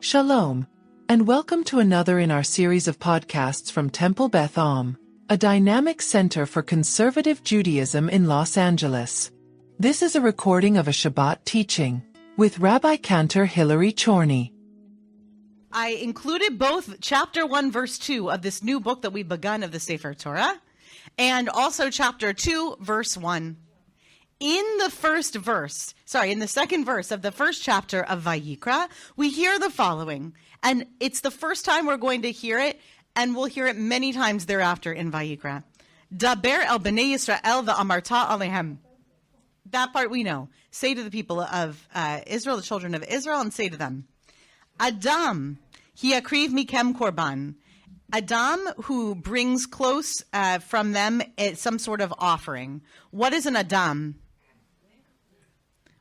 Shalom, and welcome to another in our series of podcasts from Temple Beth, a dynamic center for conservative Judaism in Los Angeles. This is a recording of a Shabbat teaching with Rabbi-Cantor Hilary Chorny. I included both chapter 1, verse 2 of this new book that we've begun of the Sefer Torah, and also chapter 2, verse 1. In the second verse of the first chapter of Vayikra, we hear the following, and it's the first time we're going to hear it, and we'll hear it many times thereafter in Vayikra. Daber el bnei Yisrael v'amarta alehem. That part we know. Say to the people of Israel, the children of Israel, and say to them, Adam, hi akriv mikem korban. Adam, who brings close from them some sort of offering. What is an Adam?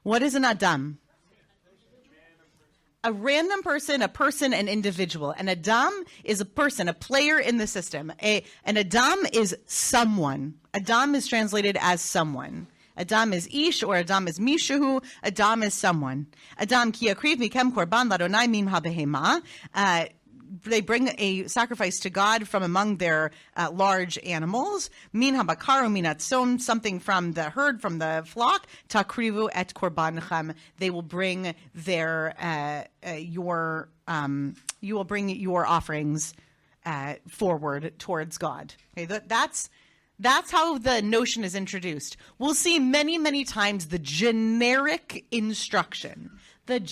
What is an Adam? A random person, an individual. An Adam is a person, a player in the system. An Adam is someone. Adam is translated as someone. Adam is ish, or Adam is mishahu. Adam is someone. Adam ki akriv mikem korban ladonai min habehema. They bring a sacrifice to God from among their large animals. Min habakaru min atzon, something from the herd, from the flock. Takrivu et korbanchem. They will bring you will bring your offerings forward towards God. Okay, that's how the notion is introduced. We'll see many, many times the generic instruction that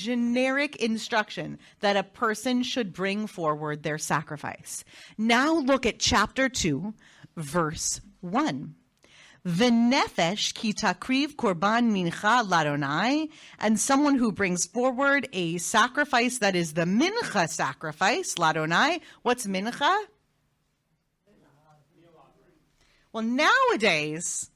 a person should bring forward their sacrifice. Now look at chapter 2, verse 1. V'nefesh ki takriv korban mincha ladonai, and someone who brings forward a sacrifice that is the mincha sacrifice, ladonai. What's mincha? Well, nowadays,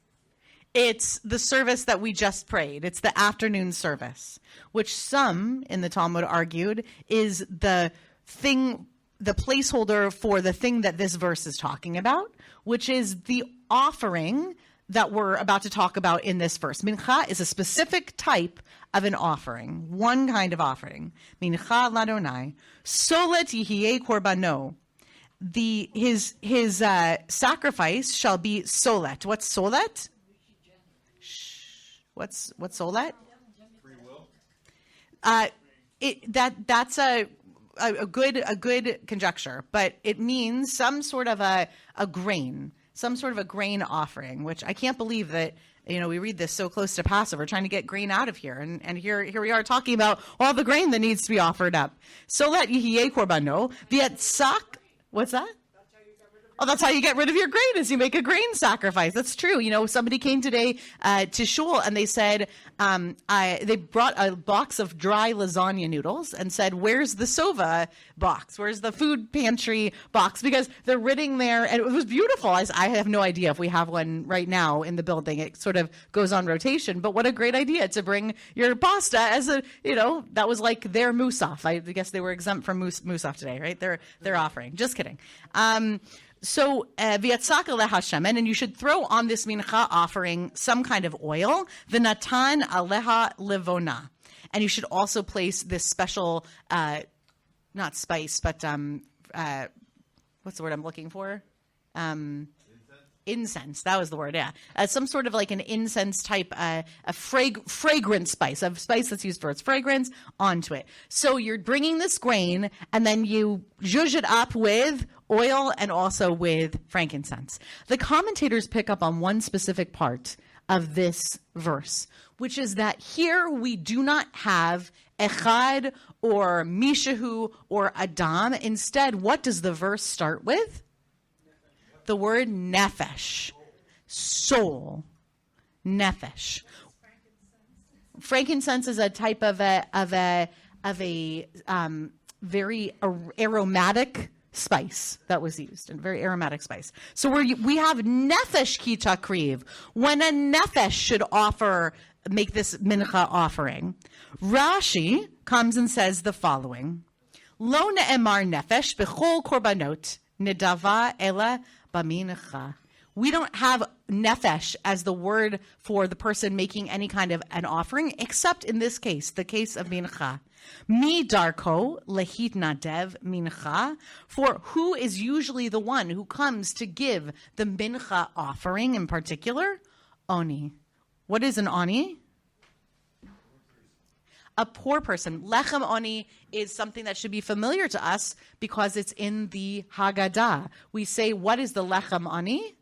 it's the service that we just prayed. It's the afternoon service, which some in the Talmud argued is the placeholder for the thing that this verse is talking about, which is the offering that we're about to talk about in this verse. Mincha is a specific type of an offering, one kind of offering. Mincha ladonai, solet yihye korbano. His sacrifice shall be solet. What's solet? What's solet? Free will. That's a good conjecture, but it means some sort of a grain offering, which I can't believe that we read this so close to Passover, trying to get grain out of here, and here we are talking about all the grain that needs to be offered up. Solet yihye korbano v'etzak. What's that? Oh, that's how you get rid of your grain, is you make a grain sacrifice. That's true. Somebody came today to shul and they said, they brought a box of dry lasagna noodles and said, where's the sova box? Where's the food pantry box? Because they're ridding there, and it was beautiful. I have no idea if we have one right now in the building. It sort of goes on rotation, but what a great idea to bring your pasta as that was like their musaf. I guess they were exempt from musaf today, right? Their offering. Just kidding. So, v'yatzak aleha shemen, and you should throw on this mincha offering some kind of oil, v'natan aleha levona. And you should also place this special, not spice, but what's the word I'm looking for? Incense. That was the word, yeah. Some sort of like an incense type, a fragrant spice, a spice that's used for its fragrance, onto it. So you're bringing this grain, and then you zhuzh it up with oil and also with frankincense. The commentators pick up on one specific part of this verse, which is that here we do not have echad or mishahu or adam. Instead, what does the verse start with? The word nefesh, soul, nefesh. Frankincense is a type of a very aromatic spice that was used, and very aromatic spice. So we have nefesh ki takriv, when a nefesh should make this mincha offering. Rashi comes and says the following: Lo ne'emar nefesh b'chol korbanot nedava ela bamincha. We don't have nefesh as the word for the person making any kind of an offering, except in this case, the case of mincha. Mi darko lehit nadev mincha, for who is usually the one who comes to give the mincha offering in particular? Oni. What is an oni? A poor person. Lechem oni is something that should be familiar to us because it's in the Haggadah. We say, what is the lechem oni?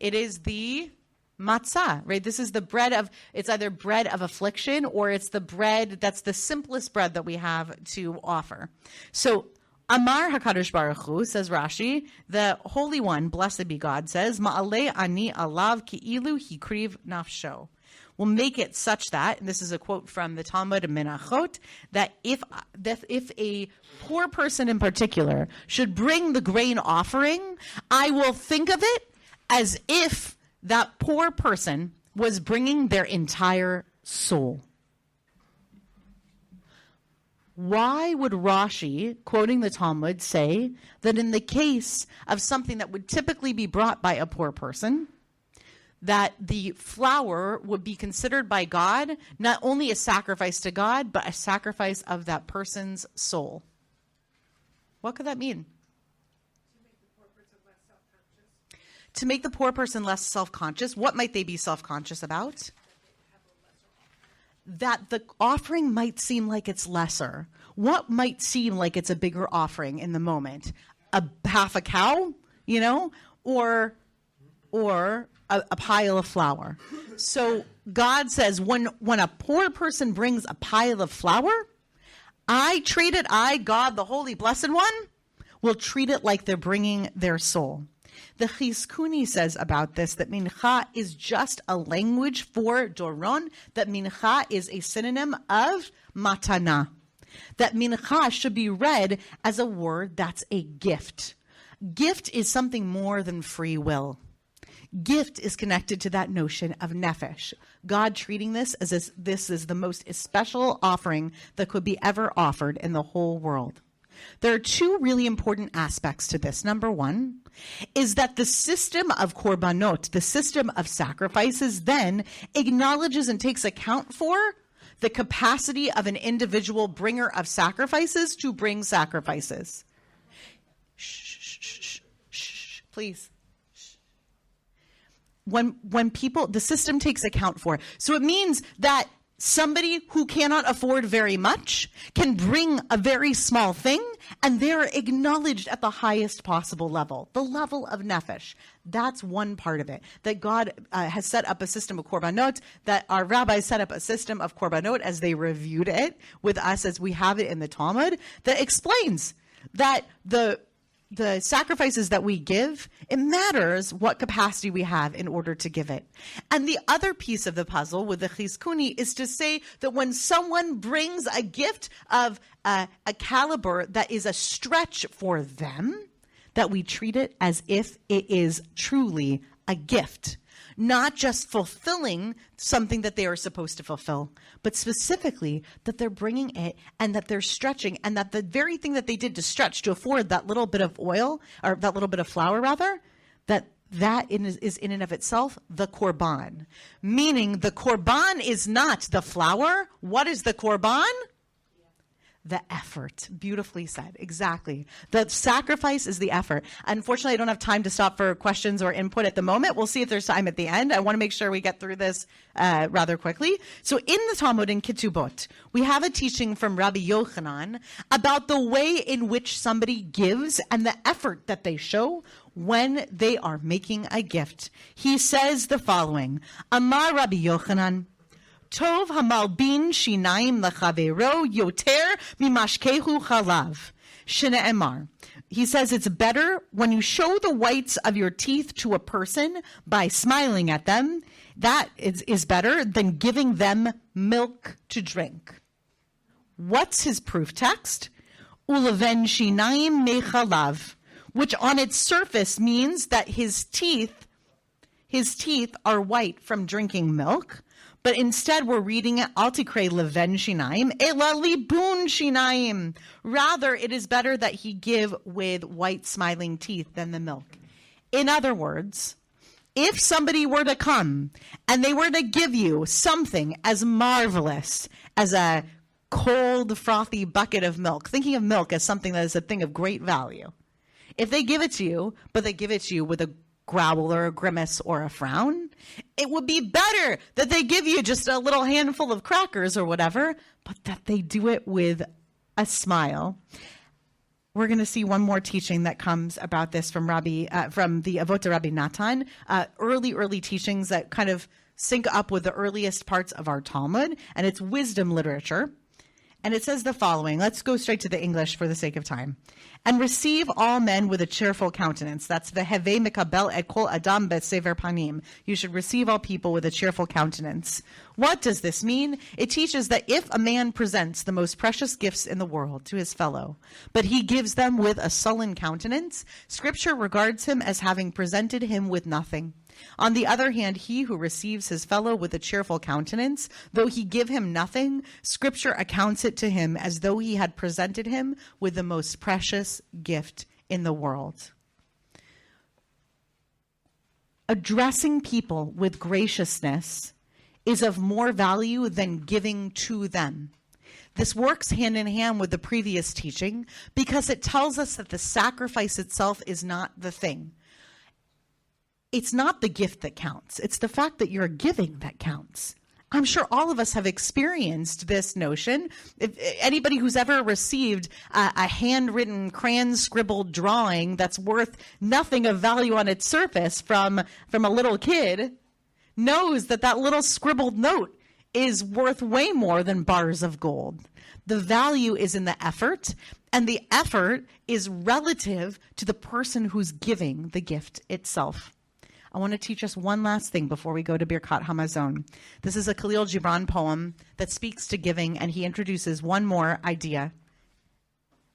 It is the matzah, right? This is the bread of, it's either bread of affliction or it's the bread that's the simplest bread that we have to offer. So, Amar HaKadosh Baruch Hu, says Rashi, the Holy One, blessed be God, says, Ma'aleh ani alav ki'ilu hikriv nafsho. We'll make it such that, and this is a quote from the Talmud of Menachot, that if a poor person in particular should bring the grain offering, I will think of it as if that poor person was bringing their entire soul. Why would Rashi, quoting the Talmud, say that in the case of something that would typically be brought by a poor person, that the flour would be considered by God not only a sacrifice to God, but a sacrifice of that person's soul? What could that mean? To make the poor person less self-conscious. What might they be self-conscious about? That the offering might seem like it's lesser. What might seem like it's a bigger offering in the moment? Half a cow, or a pile of flour. So God says when a poor person brings a pile of flour, God, the Holy Blessed One, will treat it like they're bringing their soul. The Chorny says about this that mincha is just a language for doron, that mincha is a synonym of matana, that mincha should be read as a word that's a gift. Gift is something more than free will. Gift is connected to that notion of nefesh. God treating this as this is the most special offering that could be ever offered in the whole world. There are two really important aspects to this. Number one is that the system of korbanot, the system of sacrifices, then acknowledges and takes account for the capacity of an individual bringer of sacrifices to bring sacrifices. Shh, please. When people, the system takes account for. So it means that somebody who cannot afford very much can bring a very small thing, and they're acknowledged at the highest possible level, the level of nefesh. That's one part of it, that God has set up a system of korbanot, that our rabbis set up a system of korbanot as they reviewed it with us as we have it in the Talmud, that explains that the sacrifices that we give, it matters what capacity we have in order to give it. And the other piece of the puzzle with the Chorny is to say that when someone brings a gift of a caliber that is a stretch for them, that we treat it as if it is truly a gift. Not just fulfilling something that they are supposed to fulfill, but specifically that they're bringing it and that they're stretching, and that the very thing that they did to stretch to afford that little bit of oil, or that little bit of flour rather, that is in and of itself the korban. Meaning the korban is not the flour. What is the korban? The effort. Beautifully said. Exactly. The sacrifice is the effort. Unfortunately, I don't have time to stop for questions or input at the moment. We'll see if there's time at the end. I want to make sure we get through this rather quickly. So in the Talmud in Ketubot, we have a teaching from Rabbi Yochanan about the way in which somebody gives and the effort that they show when they are making a gift. He says the following, Amar Rabbi Yochanan, Tov hamalbin shinayim lechavero yoter mimashkehu chalav. Shne'emar. He says it's better when you show the whites of your teeth to a person by smiling at them. That is better than giving them milk to drink. What's his proof text? Uleven shinayim mechalav, which on its surface means that his teeth are white from drinking milk. But instead, we're reading it, Al tikrei leven shinaim, ela libun shinaim. Rather, it is better that he give with white smiling teeth than the milk. In other words, If somebody were to come and they were to give you something as marvelous as a cold, frothy bucket of milk, thinking of milk as something that is a thing of great value, if they give it to you, but they give it to you with a growl or a grimace or a frown, it would be better that they give you just a little handful of crackers or whatever, but that they do it with a smile. We're going to see one more teaching that comes about this from the Avot Rabbi Natan, early teachings that kind of sync up with the earliest parts of our Talmud, and it's wisdom literature. And it says the following. Let's go straight to the English for the sake of time. And receive all men with a cheerful countenance. That's v'hevei mikabel et kol adam besever panim. You should receive all people with a cheerful countenance. What does this mean? It teaches that if a man presents the most precious gifts in the world to his fellow, but he gives them with a sullen countenance, Scripture regards him as having presented him with nothing. On the other hand, he who receives his fellow with a cheerful countenance, though he give him nothing, Scripture accounts it to him as though he had presented him with the most precious gift in the world. Addressing people with graciousness is of more value than giving to them. This works hand in hand with the previous teaching because it tells us that the sacrifice itself is not the thing. It's not the gift that counts. It's the fact that you're giving that counts. I'm sure all of us have experienced this notion. If anybody who's ever received a handwritten, crayon-scribbled drawing that's worth nothing of value on its surface from a little kid knows that that little scribbled note is worth way more than bars of gold. The value is in the effort, and the effort is relative to the person who's giving the gift itself. I want to teach us one last thing before we go to Birkat Hamazon. This is a Khalil Gibran poem that speaks to giving, and he introduces one more idea.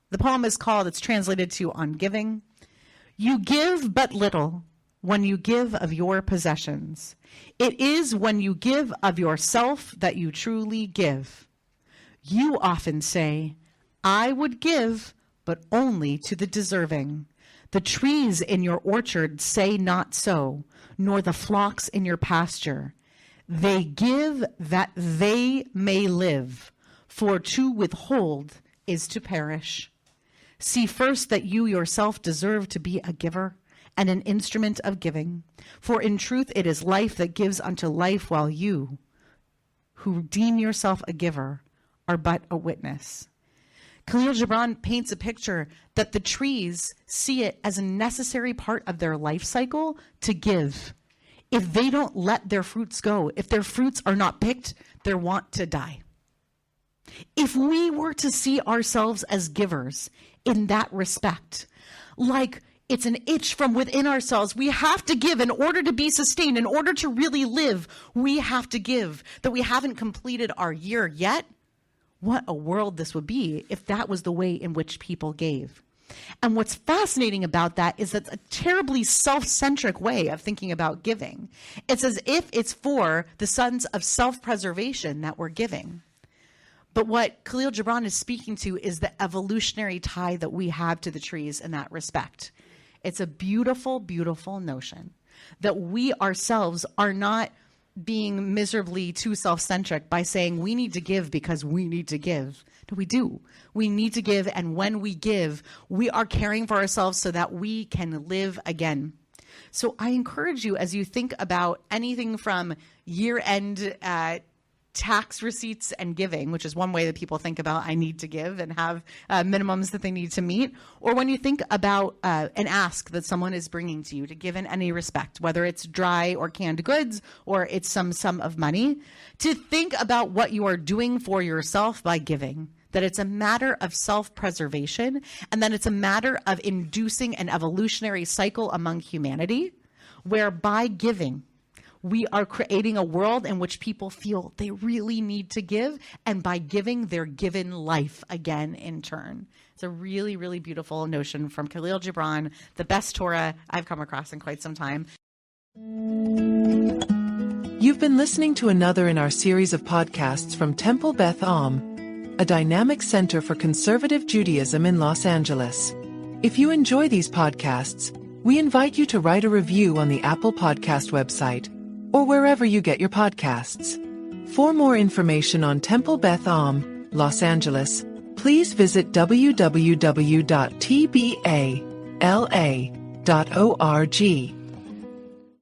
The poem is called, it's translated to On Giving. You give but little when you give of your possessions. It is when you give of yourself that you truly give. You often say, I would give, but only to the deserving. The trees in your orchard say not so, nor the flocks in your pasture. They give that they may live, for to withhold is to perish. See first that you yourself deserve to be a giver and an instrument of giving, for in truth it is life that gives unto life, while you, who deem yourself a giver, are but a witness. Khalil Gibran paints a picture that the trees see it as a necessary part of their life cycle to give. If they don't let their fruits go, if their fruits are not picked, they're wont to die. If we were to see ourselves as givers in that respect, like it's an itch from within ourselves, we have to give in order to be sustained, in order to really live, we have to give, that we haven't completed our year yet. What a world this would be if that was the way in which people gave. And what's fascinating about that is that's a terribly self-centric way of thinking about giving. It's as if it's for the sons of self-preservation that we're giving. But what Khalil Gibran is speaking to is the evolutionary tie that we have to the trees in that respect. It's a beautiful, beautiful notion that we ourselves are not being miserably too self-centric by saying we need to give because we need to give. No, we do. We need to give, and when we give, we are caring for ourselves so that we can live again. So I encourage you, as you think about anything from year-end tax receipts and giving, which is one way that people think about I need to give and have minimums that they need to meet, or when you think about an ask that someone is bringing to you to give in any respect, whether it's dry or canned goods or it's some sum of money, to think about what you are doing for yourself by giving, that it's a matter of self-preservation, and that it's a matter of inducing an evolutionary cycle among humanity, where by giving, we are creating a world in which people feel they really need to give, and by giving, they're given life again in turn. It's a really, really beautiful notion from Khalil Gibran, the best Torah I've come across in quite some time. You've been listening to another in our series of podcasts from Temple Beth Am, a dynamic center for conservative Judaism in Los Angeles. If you enjoy these podcasts, We invite you to write a review on the Apple Podcast website or wherever you get your podcasts. For more information on Temple Beth Am, Los Angeles, please visit www.tbala.org.